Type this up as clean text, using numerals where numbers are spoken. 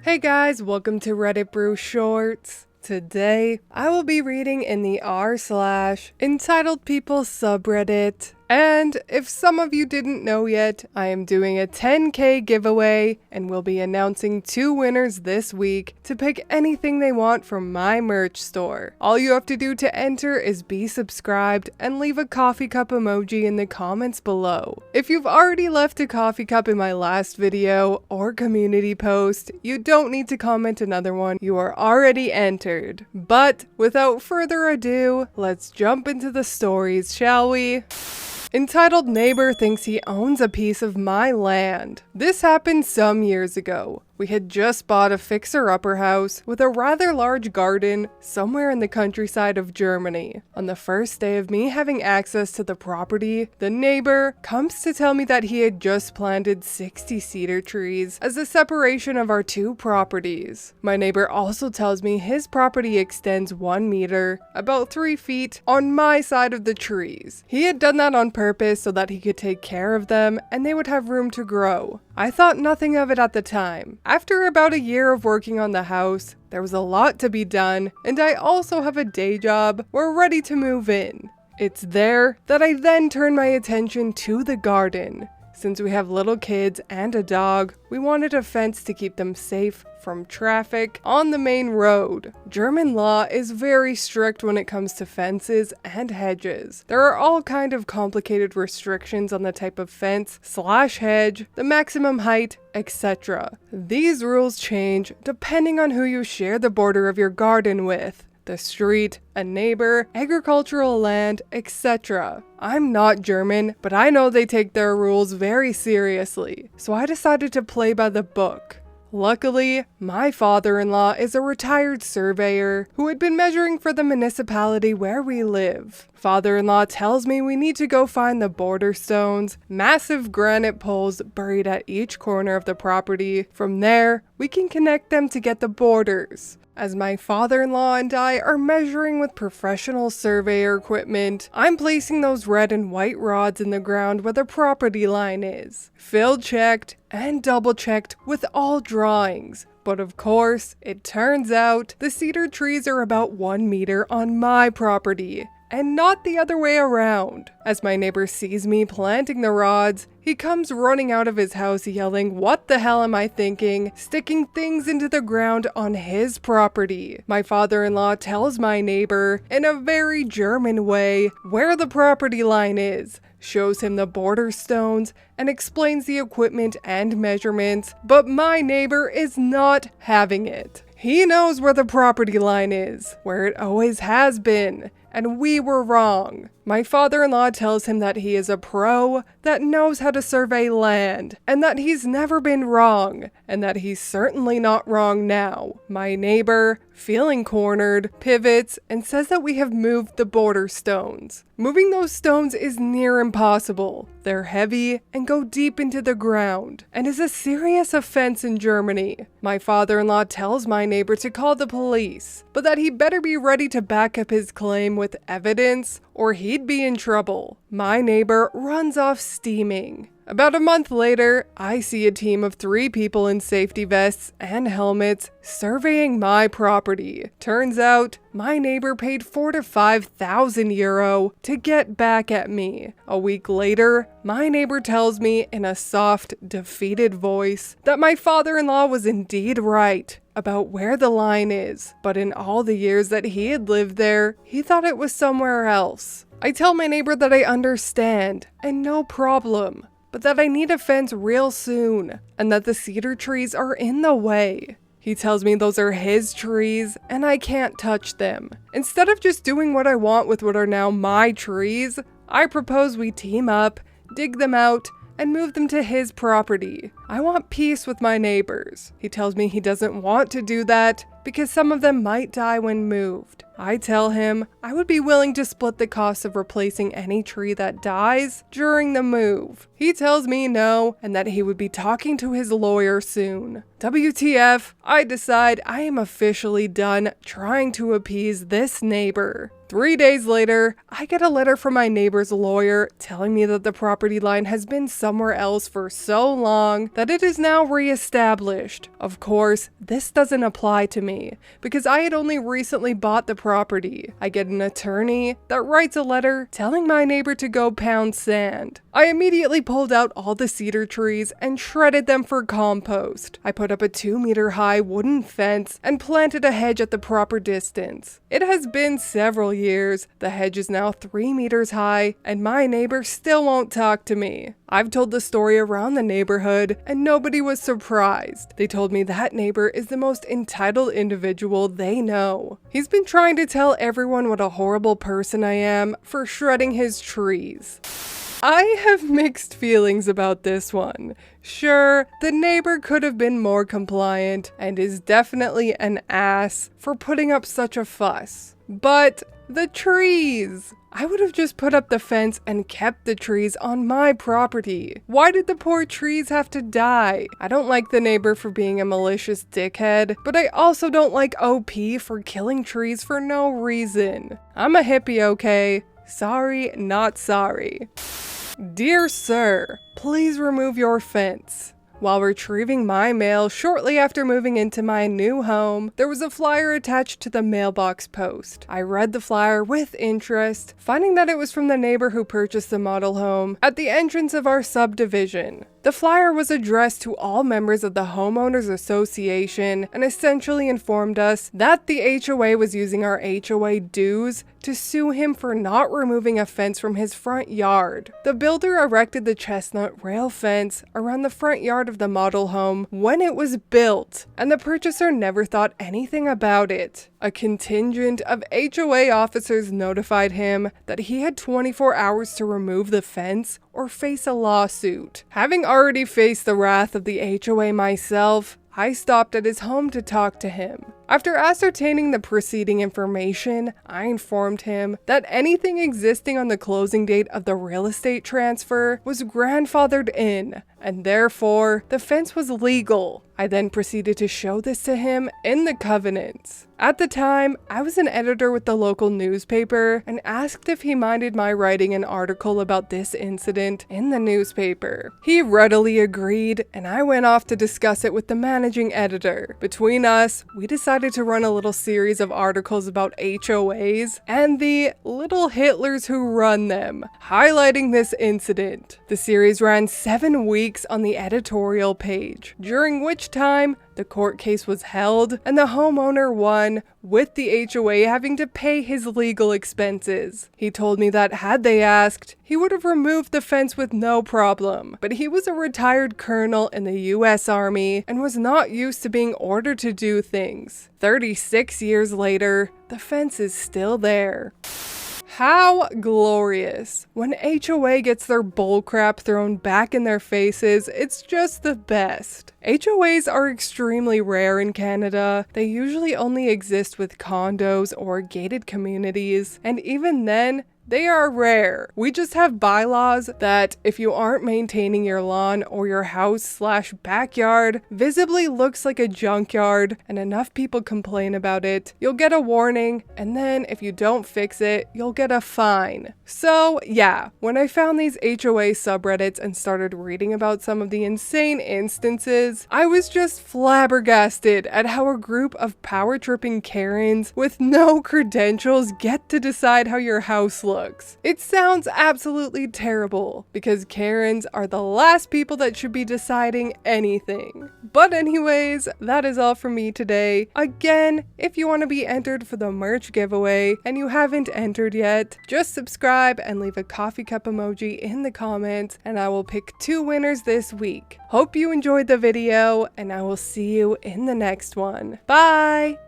Hey guys, welcome to Reddit Brew Shorts. Today, I will be reading in the r/entitledpeople subreddit. And if some of you didn't know yet, I am doing a 10K giveaway and will be announcing 2 winners this week to pick anything they want from my merch store. All you have to do to enter is be subscribed and leave a coffee cup emoji in the comments below. If you've already left a coffee cup in my last video or community post, you don't need to comment another one, you are already entered. But without further ado, let's jump into the stories, shall we? Entitled neighbor thinks he owns a piece of my land. This happened some years ago. We had just bought a fixer-upper house with a rather large garden somewhere in the countryside of Germany. On the first day of me having access to the property, the neighbor comes to tell me that he had just planted 60 cedar trees as a separation of our 2 properties. My neighbor also tells me his property extends 1 meter, about 3 feet, on my side of the trees. He had done that on purpose so that he could take care of them and they would have room to grow. I thought nothing of it at the time. After about a year of working on the house, there was a lot to be done, and I also have a day job. We're ready to move in. It's there that I then turn my attention to the garden. Since we have little kids and a dog, we wanted a fence to keep them safe from traffic on the main road. German law is very strict when it comes to fences and hedges. There are all kind of complicated restrictions on the type of fence/hedge, the maximum height, etc. These rules change depending on who you share the border of your garden with. The street, a neighbor, agricultural land, etc. I'm not German, but I know they take their rules very seriously, so I decided to play by the book. Luckily, my father-in-law is a retired surveyor who had been measuring for the municipality where we live. Father-in-law tells me we need to go find the border stones, massive granite poles buried at each corner of the property. From there, we can connect them to get the borders. As my father-in-law and I are measuring with professional surveyor equipment, I'm placing those red and white rods in the ground where the property line is. Field checked and double checked with all drawings. But of course, it turns out the cedar trees are about 1 meter on my property, and not the other way around. As my neighbor sees me planting the rods, he comes running out of his house yelling, "What the hell am I thinking? Sticking things into the ground on his property." My father-in-law tells my neighbor, in a very German way, where the property line is, shows him the border stones, and explains the equipment and measurements, but my neighbor is not having it. He knows where the property line is, where it always has been, and we were wrong. My father-in-law tells him that he is a pro that knows how to survey land, and that he's never been wrong, and that he's certainly not wrong now. My neighbor, feeling cornered, pivots and says that we have moved the border stones. Moving those stones is near impossible. They're heavy and go deep into the ground, and is a serious offense in Germany. My father-in-law tells my neighbor to call the police, but that he better be ready to back up his claim with evidence or he'd be in trouble. My neighbor runs off steaming. About a month later, I see a team of 3 people in safety vests and helmets surveying my property. Turns out, my neighbor paid 4,000 to 5,000 euro to get back at me. A week later, my neighbor tells me in a soft, defeated voice that my father-in-law was indeed right about where the line is, but in all the years that he had lived there, he thought it was somewhere else. I tell my neighbor that I understand, and no problem, but that I need a fence real soon, and that the cedar trees are in the way. He tells me those are his trees, and I can't touch them. Instead of just doing what I want with what are now my trees, I propose we team up, dig them out, and move them to his property. I want peace with my neighbors. He tells me he doesn't want to do that because some of them might die when moved. I tell him I would be willing to split the cost of replacing any tree that dies during the move. He tells me no, and that he would be talking to his lawyer soon. WTF, I decide I am officially done trying to appease this neighbor. 3 days later, I get a letter from my neighbor's lawyer telling me that the property line has been somewhere else for so long that it is now re-established. Of course, this doesn't apply to me because I had only recently bought the property. I get an attorney that writes a letter telling my neighbor to go pound sand. I immediately pulled out all the cedar trees and shredded them for compost. I put up a 2-meter high wooden fence and planted a hedge at the proper distance. It has been several years, the hedge is now 3 meters high, and my neighbor still won't talk to me. I've told the story around the neighborhood and nobody was surprised. They told me that neighbor is the most entitled individual they know. He's been trying to tell everyone what a horrible person I am for shredding his trees. I have mixed feelings about this one. Sure, the neighbor could have been more compliant and is definitely an ass for putting up such a fuss. But the trees! I would have just put up the fence and kept the trees on my property. Why did the poor trees have to die? I don't like the neighbor for being a malicious dickhead, but I also don't like OP for killing trees for no reason. I'm a hippie, okay? Sorry, not sorry. Dear sir, please remove your fence. While retrieving my mail shortly after moving into my new home, there was a flyer attached to the mailbox post. I read the flyer with interest, finding that it was from the neighbor who purchased the model home at the entrance of our subdivision. The flyer was addressed to all members of the Homeowners Association and essentially informed us that the HOA was using our HOA dues to sue him for not removing a fence from his front yard. The builder erected the chestnut rail fence around the front yard of the model home when it was built, and the purchaser never thought anything about it. A contingent of HOA officers notified him that he had 24 hours to remove the fence or face a lawsuit. Having already faced the wrath of the HOA myself, I stopped at his home to talk to him. After ascertaining the preceding information, I informed him that anything existing on the closing date of the real estate transfer was grandfathered in, and therefore the fence was legal. I then proceeded to show this to him in the covenants. At the time, I was an editor with the local newspaper and asked if he minded my writing an article about this incident in the newspaper. He readily agreed, and I went off to discuss it with the managing editor. Between us, we decided to run a little series of articles about HOAs and the little Hitlers who run them, highlighting this incident. The series ran 7 weeks on the editorial page, during which time the court case was held and the homeowner won, with the HOA having to pay his legal expenses. He told me that had they asked, he would have removed the fence with no problem, but he was a retired colonel in the US Army and was not used to being ordered to do things. 36 years later, the fence is still there. How glorious. When HOA gets their bullcrap thrown back in their faces, it's just the best. HOAs are extremely rare in Canada. They usually only exist with condos or gated communities, and even then, they are rare. We just have bylaws that if you aren't maintaining your lawn or your house/backyard visibly looks like a junkyard and enough people complain about it, you'll get a warning, and then if you don't fix it, you'll get a fine. So yeah, when I found these HOA subreddits and started reading about some of the insane instances, I was just flabbergasted at how a group of power-tripping Karens with no credentials get to decide how your house looks. It sounds absolutely terrible because Karens are the last people that should be deciding anything. But anyways, that is all from me today. Again, if you want to be entered for the merch giveaway and you haven't entered yet, just subscribe and leave a coffee cup emoji in the comments and I will pick 2 winners this week. Hope you enjoyed the video and I will see you in the next one. Bye!